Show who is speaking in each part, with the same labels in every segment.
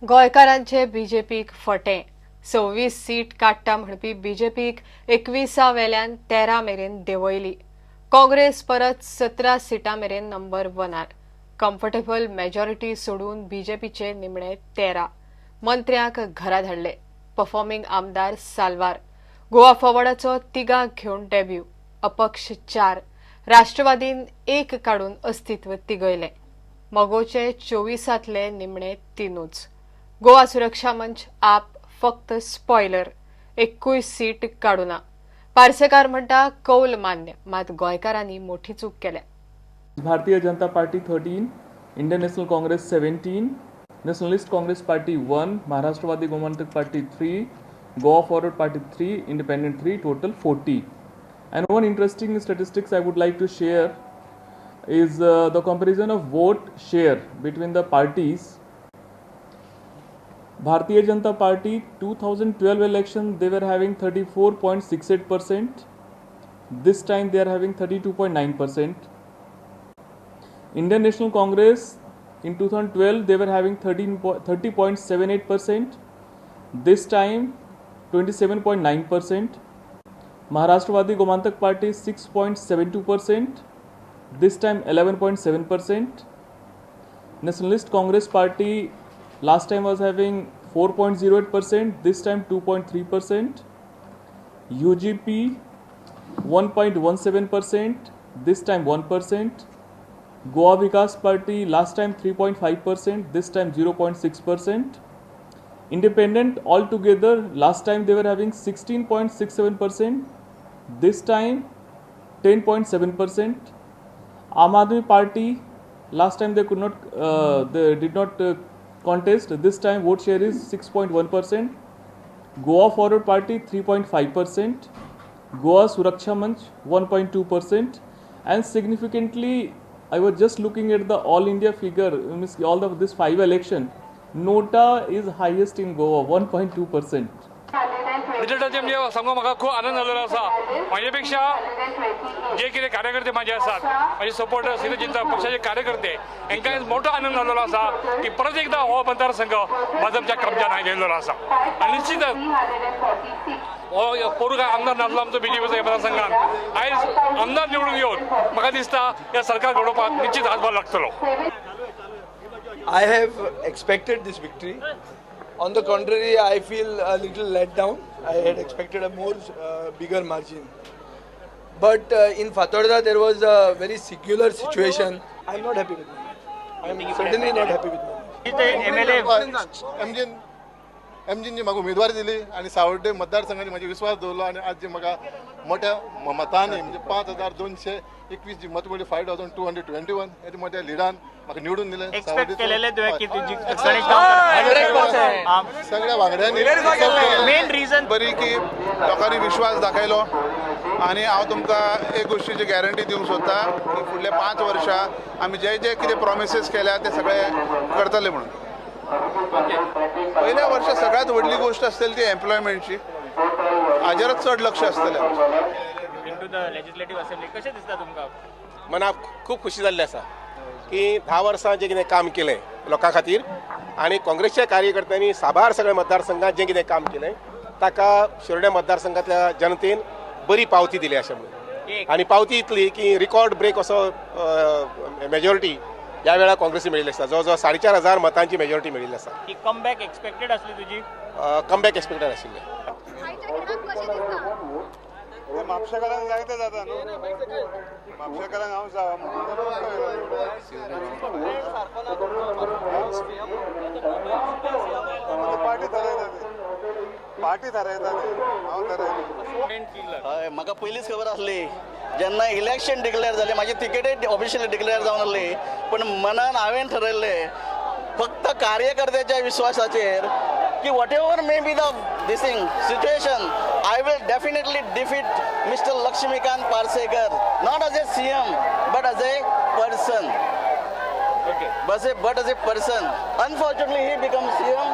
Speaker 1: गोंयकारांचे बीजेपीक फटे 26 सीट काडटा म्हणपी बीजेपीक 21 वेल्यान 13 मेरेन देंवयली. काँग्रेस परत 17 सिटां मेरेन नंबर 1 कम्फर्टेबल मेजॉरिटी सोडून बीजेपीचे निमणे 13 मंत्र्यांक घरा धाडले. परफॉर्मिंग आमदार साल्वार, गोवा फॉरवर्डाचो तिगांक घेवन डेब्यू, अपक्ष 4, राष्ट्रवादीन 1 काडून अस्तित्व तिगयलें. मगोचे 24तले निमणे 3. गोवा सुरक्षा मंच आप फक्त स्पॉयलर 21 सीट काडूना. पार्सेकार म्हणटा कौल मान्य, मात गोंयकारांनी मोठी चूक केल्या.
Speaker 2: Bharatiya Janata party 13, Indian National Congress 17, Nationalist Congress Party 1, Maharashtrawadi Gomantak party 3, Goa forward party 3, independent 3, total 40. And one interesting statistics I would like to share is the comparison of vote share between the parties. Bharatiya Janata Party 2012 election they were having 34.68%. This time they are having 32.9%. Indian National Congress in 2012 they were having 30.78%. This time 27.9%. Maharashtraवादी Gomantak Party 6.72%. This time 11.7%. Nationalist Congress Party last time was having 4.08%. This time 2.3%. UGP 1.17%. This time 1%. Goa Vikas Party last time 3.5%. This time 0.6%. Independent altogether last time they were having 16.67%. This time 10.7%. Aam Aadmi Party last time they did not contest. This time vote share is 6.1%. Goa Forward Party 3.5%. Goa Suraksha Manch 1.2%. And significantly, I was just looking at the all India figure, means all of this 5 election, Nota is highest in Goa, 1.2%.
Speaker 3: रिजल्टाचे म्हणजे सांगू म्हाका खूप आनंद जाल्लो आसा. म्हाजेपेक्षा जे कितें कार्यकर्ते म्हाजे आसात, म्हाजे सपोर्टर्स भारतीय जनता पक्षाचे कार्यकर्ते, हांकां मोठो आनंद जाल्लो आसा की परत एकदा हो मतदारसंघ भाजपच्या कब्जान गेल्लो आसा. आनी निश्चितच हो पोरगा आमदार नासलो आमचो बीजेपीचो मतदारसंघात, आयज आमदार निवडून येवन म्हाका दिसता ह्या सरकार घडोवपाक निश्चित हातभार लागतलो.
Speaker 4: I have expected this victory. On the contrary, I feel a little let down. I had expected a more bigger margin. But in Fatorda, there was a very singular situation. I'm not happy with it. I'm certainly not happy with it.
Speaker 5: एमजीन म्हाका उमेदवारी दिली आनी सावड्डे मतदारसंघांनी म्हाजे विश्वास दवरलो आनी आज जे म्हाका मोठ्या मतांनी म्हणजे 5221 जी मत पडली 5221 हेच्या मोठ्या लिडान म्हाका निवडून दिले. सगळ्या वांगड्यांनी मेन रिजन बरी की लोकांनी विश्वास दाखयलो आनी हांव तुमकां एक गोष्टीची गॅरंटी दिवंक सोदता की फुडल्या 5 वर्सां आमी जे जे कितें प्रॉमिसीस केल्या ते सगळे करतले म्हणून. पहिल्या वर्षा सगळ्यात व्हडली गोष्ट असतली ती एम्प्लॉयमेंटची, हाजेरच चड लक्ष असतलें.
Speaker 6: इंटू द लेजिस्लेटिव्ह असेंब्ली कशें दिसता तुमकां?
Speaker 7: मनाक खूब खुशी जाल्ली आसा की 10 वर्सां जें कितें काम केलें लोकां खातीर आनी काँग्रेसच्या कार्यकर्त्यांनी साबार सगळ्या मतदारसंघात जें कितें काम केलें ताका शिरोड्या मतदारसंघातल्या जनतेन बरी पावती दिली अशें म्हणून. आनी पावती इतली की रिकॉर्ड ब्रेक असो मेजॉरिटी ह्या वेळा काँग्रेसी मेळिल्ली आसा. जवळ जवळ 4,500 मतांची मेजॉरिटी मेळिल्ली आसा.
Speaker 6: ही कमबॅक एक्सपेक्टेड आसली तुजी?
Speaker 7: कमबॅक एक्सपेक्टेड आशिल्लें.
Speaker 5: म्हापशेकारांक जायते जाता न्हू, म्हापशेकारांक हांव पार्टी थारायता हांव थारायता.
Speaker 8: म्हाका पयलींच खबर आसली जेन्ना इलेक्शन डिक्लेअर जालें, म्हाजी तिकेटय ऑफिशियली डिक्लेअर जावन आसली, पण मनान हांवें ठरयल्लें फक्त कार्यकर्त्याच्या विश्वासाचेर की whatever may be the situation I will definitely defeat mister Laxmikant Parsekar, not as a CM but as a person. But as a person, unfortunately he becomes CM.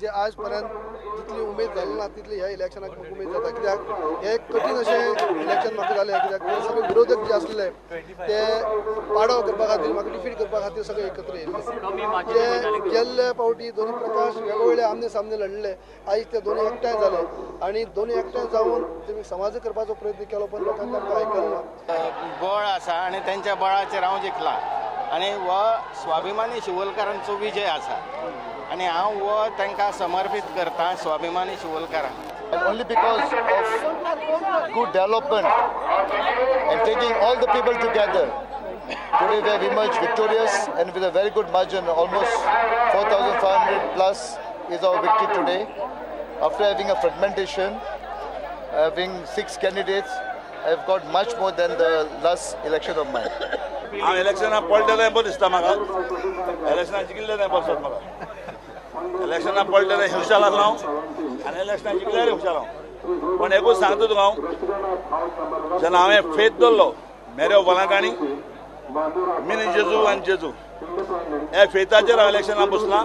Speaker 4: जे आजपर्यंत
Speaker 9: जितली उमेद जाली ना तितली ह्या इलेक्शनाक म्हाका उमेद जाता कित्याक हे कठीण अशें इलेक्शन म्हाका जालें कित्याक सगळे विरोधक जे आसले ते पाडाव करपा खातीर म्हाका डिफीट करपा खातीर सगळे एकत्र येयले जे गेल्ले फावटी दोन्ही प्रकाश वेगवेगळे आमने सामने लढले आयज ते दोन्ही एकठांय जाले आनी दोन्ही एकठांय जावन तेमी समाज करपाचो प्रयत्न केलो पण लोकांनी आमकां आयकलें ना
Speaker 8: बळ आसा आनी त्यांच्या बळाचेर हांव जिखला आनी हो स्वाभिमानी शिवोलकारांचो विजय आसा आनी हांव हो तांकां समर्पीत करता स्वाभिमानी शिवोलकारांक
Speaker 9: And only because of good development and taking all the people together, today we have emerged victorious and with a very good margin, almost 4,500 plus is our victory today. After having a fragmentation, having 6 candidates, I have got much more than the last election of mine.
Speaker 10: हांव इलेक्शनाक पडलेलें बरें दिसता म्हाका इलेक्शनाक जिखिल्लें नाही परसत म्हाका इलेक्शनाक पडलेलें हुशार आसलो हांव आनी इलेक्शनाक जिखल्यार हुशार हांव पण एकूच सांगता तुका हांव जेन्ना हांवें फेथ दवरलो मेऱ्यो वलांकाणी मिनी जेजू आनी जेजू ह्या फेथाचेर हांव इलेक्शनाक बसलां.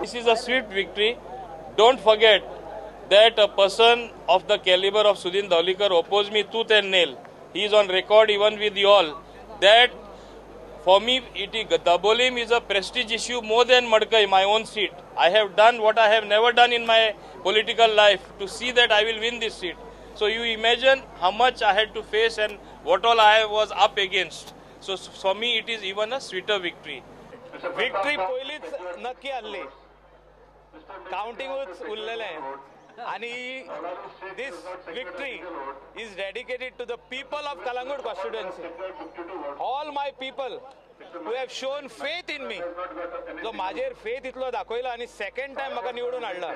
Speaker 6: This is a swift victory. Don't forget that a person of the caliber of Sudhin Dhaulikar opposed me tooth and nail. He is on record even with you all that for me Dabolim is a prestige issue more than Madkai, my own seat. I have done what I have never done in my political life to see that I will win this seat. So you imagine how much I had to face and what all I was up against. So for me it is even a sweeter victory.
Speaker 11: Victory पहिलीच नक्की आसली काउंटिंगूच उरलेलें आणि this victory is dedicated to the people of Kalangut constituency. All my people who have shown faith in me. जो माझेर faith इतलो दाखयलो आणि second time म्हाका निवडून हाडला.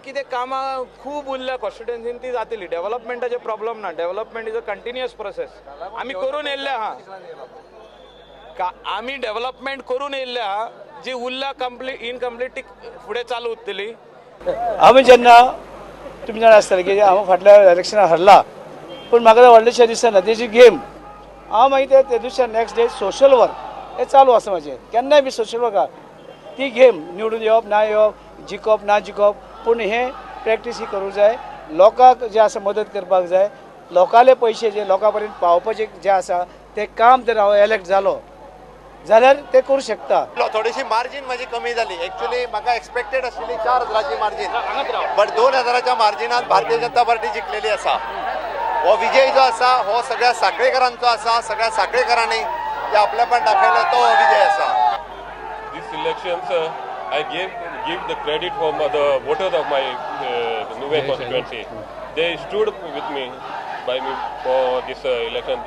Speaker 11: कितें कामां खूब उरल्या कॉन्स्टिट्युएन्सीन ती जातली डेव्हलपमेंटाचे प्रॉब्लेम ना development is a continuous process आमी करून येयल्ले आहा आमी डेव्हलपमेंट करून येयल्ले आहा जी उरल्या कंप्लीट इनकम्प्लीट ती फुडें चालू उरतली.
Speaker 12: हांवें जेन्ना तुमी जाणा आसतले की हांव फाटल्या इलेक्शनाक हारला पूण म्हाका व्हडलेशें दिसना तेजी गेम हांव मागीर ते दुसऱ्या नेक्स्ट डे सोशल वर्क हें चालू आसा म्हाजें केन्नाय बी सोशल वर्काक ती गेम निवडून येवप ना येवप जिखप ना जिखप पूण हें प्रॅक्टीस ही करूंक जाय लोकांक जे आसा मदत करपाक जाय लोकांले पयशे जे लोकां पर्यंत पावपाचें जें आसा तें काम जर हांव इलेक्ट जालो जाल्यार ते करूं शकता.
Speaker 13: थोडीशी मार्जिन माझी कमी झाली ऍक्च्युली म्हाका एक्सपेक्टेड आसलेली 4,000ची मार्जिन बट 2,000च्या मार्जिनात भारतीय जनता पार्टी जिखलेली आसा. हो विजय जो आसा हो सगळ्या साखळेकरांचो आसा सगळ्या साखळेकरांनी जे आपल्यापण दाखयलो तो विजय आसा.
Speaker 14: These elections I give the credit for the voters of my Nuve constituency. They stood with me by me for this election.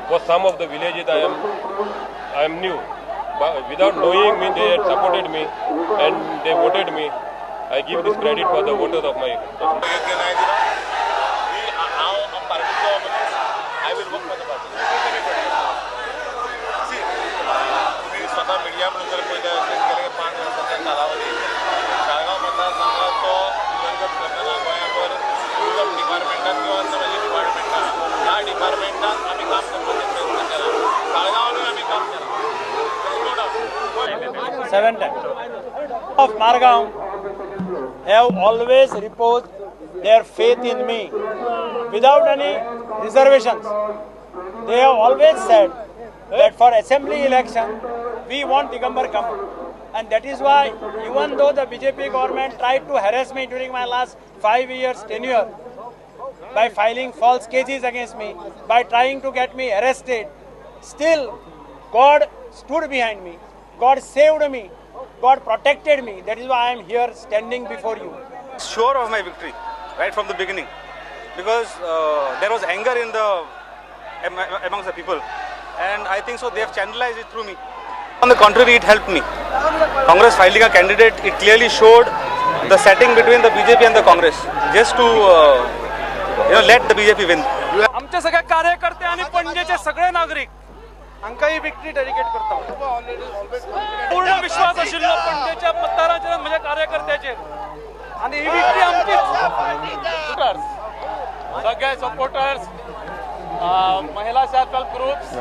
Speaker 14: For some of the villages I am new, but without knowing me they had supported me and they voted me. I give this credit for the voters of my constituency.
Speaker 5: I will work for the party. See, तुम्ही स्वतः media म्हणून जर पहिले गेले 5 वर्षाचा कालावधी शाळगाव मतदारसंघाचो दिवंगत करताना गोंयाभर टुरिझम डिपार्टमेंटान किंवा समाजी डिपार्टमेंटान ह्या डिपार्टमेंटान आमी काम करपाचो प्रयत्न केला शाळगांवानूय आमी काम केला.
Speaker 12: 7 times of Margaon have always reposed their faith in me without any reservations. They have always said that for assembly election we want Digambar come, and that is why even though the BJP government tried to harass me during my last 5 years tenure by filing false cases against me, by trying to get me arrested, still God stood behind me, God saved me, God protected me. That is why I am here standing before you.
Speaker 11: Sure of my victory right from the beginning because there was anger in the amongst the people and I think so they have channelized it through me. On the contrary, it helped me. Congress filing a candidate, it clearly showed the setting between the BJP and the Congress just to let the BJP win.
Speaker 3: आमचे सगळे कार्यकर्ते आणि पणजेचे सगळे नागरिक
Speaker 12: हांकां ही victory dedicate करता.
Speaker 3: पूर्ण विश्वास आशिल्लो पणजेच्या मतदारांचेर म्हणजे कार्यकर्त्याचेर आणि ही विक्ट्री आमचीच. सगळे सपोर्टर्स महिला सेल्फ हेल्प ग्रुप्स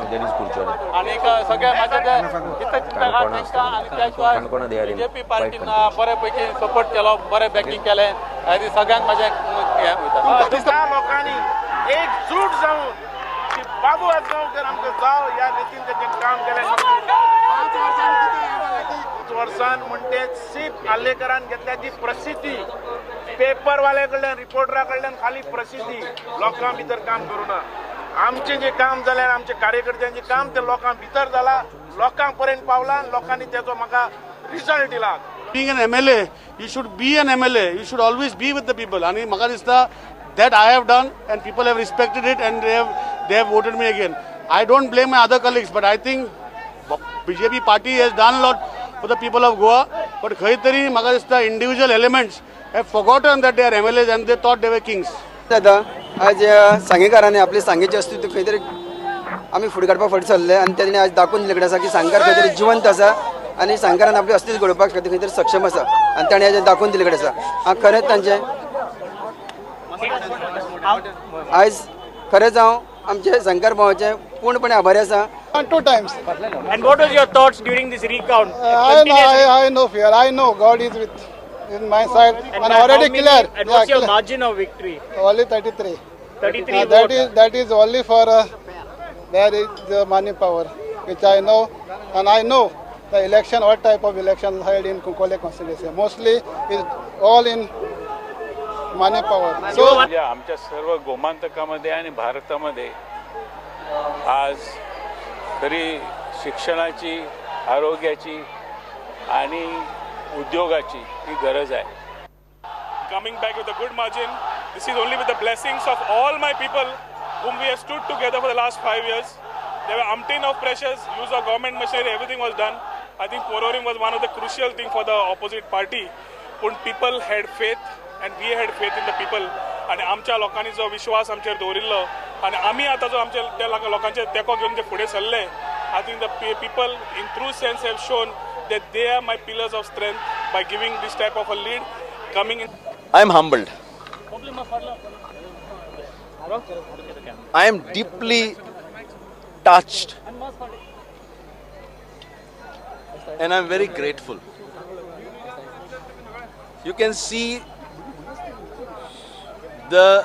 Speaker 3: आणि सगळे माझ्या हितचिंतकांक आणि त्या शिवाय बीजेपी पार्टीन बऱ्यापैकी सपोर्ट केलो बरें बॅकिंग केलें
Speaker 11: ती सगळ्यांक माझ्या हें वयता
Speaker 5: दिसता लोकांनी एकजूट जावन की बाबू आजगांवकर आमकां जाव ह्या रितीन तेजें काम केलें 5 वर्सांन म्हणटे सीप आल्लेकरान घेतल्या ती प्रसिद्धी पेपरवाले कडल्यान रिपोर्टरा कडल्यान खाली प्रसिद्धी लोकां भितर काम करूना आमचें जें काम जालें आमच्या कार्यकर्त्यांचें काम तें लोकां भितर जाला लोकां पर्यंत पावलां आनी लोकांनी तेजो म्हाका रिजल्ट दिला.
Speaker 15: Being an MLA, you should be an MLA. You should always be with the people. And म्हाका दिसता that I have done, and people have respected it, and they have voted me again. I don't blame my other colleagues, but I think BJP party has done a lot for the people of Goa. But खंय तरी म्हाका दिसता individual elements have forgotten that they are MLAs and they thought they were kings.
Speaker 16: दादा आज सांगेकारांनी आपले सांगेचे अस्तित्व खंय तरी आमी फुडें काडपाक फाटी सरले आनी तेणी आज दाखोवन दिले कडेन आसा की सांगकार खंय तरी जिवंत आसा आनी सांगकारान आपले अस्तित्व घडोवपाक खातीर खंय तरी सक्षम आसा आनी ताणें आज दाखोवन दिले कडेन आसा हांव खरेंच तांचे आज खरेंच हांव आमचे शंकर भावाचे पूर्णपणे आभारी आसा.
Speaker 9: 2 times.
Speaker 12: And what was your thoughts during this recount?
Speaker 9: I no fear. I know God is in my side and already clear.
Speaker 12: And what's your margin of victory?
Speaker 9: Only 33.
Speaker 12: 33
Speaker 9: that is only for there is the money power, which I know, and I know the election, what type of election held in Kunkole constituency. Mostly is all in money power. So
Speaker 17: आमच्या सर्व गोमांतकामध्ये आणि भारतामध्ये आज खरी शिक्षणाची, आरोग्याची आणि उद्योगाची ही गरज आहे.
Speaker 18: Coming back with a good margin. This is only with the blessings of all my people whom we have stood together for the last 5 years. There were umpteen of pressures, use of government machinery, everything was done. I think Pororim was one of the crucial things for the opposite party. But people had faith and we had faith in the people. आणि आमच्या लोकांनी जो विश्वास आमचेर दवरिल्लो आणि आमी आतां जो आमच्या त्या लोकांचे तेंको घेवन जे फुडें सरले, I think the people in true sense have shown that they are my pillars of strength by giving this type of a lead coming in.
Speaker 19: I am humbled. I am deeply touched and I am very grateful. You can see the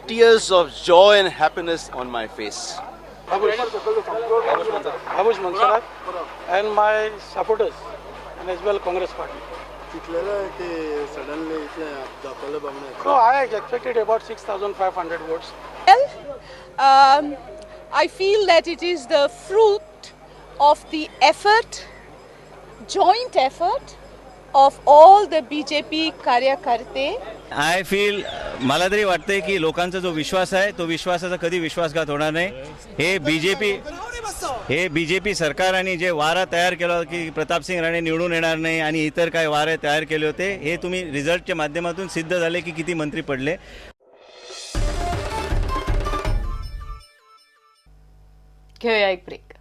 Speaker 19: tears of joy and happiness on my face.
Speaker 12: Abush Mansarat and my supporters and as well Congress party. So I expected about 6,500 votes.
Speaker 20: Well, I feel that it is the fruit of the effort, joint effort of all the BJP कार्यकर्ते.
Speaker 21: I feel मला तरी वाटतंय की लोकांचा जो विश्वास आहे तो विश्वासाचा कधी विश्वासघात होणार नाही. हे बीजेपी सरकाराने जे वारा तयार केला की प्रतापसिंग राणे निवडून येणार नाही आणि इतर काही वारे तयार केले होते हे तुम्ही रिझल्टच्या माध्यमातून सिद्ध झाले की किती मंत्री पडले.
Speaker 1: घेऊया एक ब्रेक.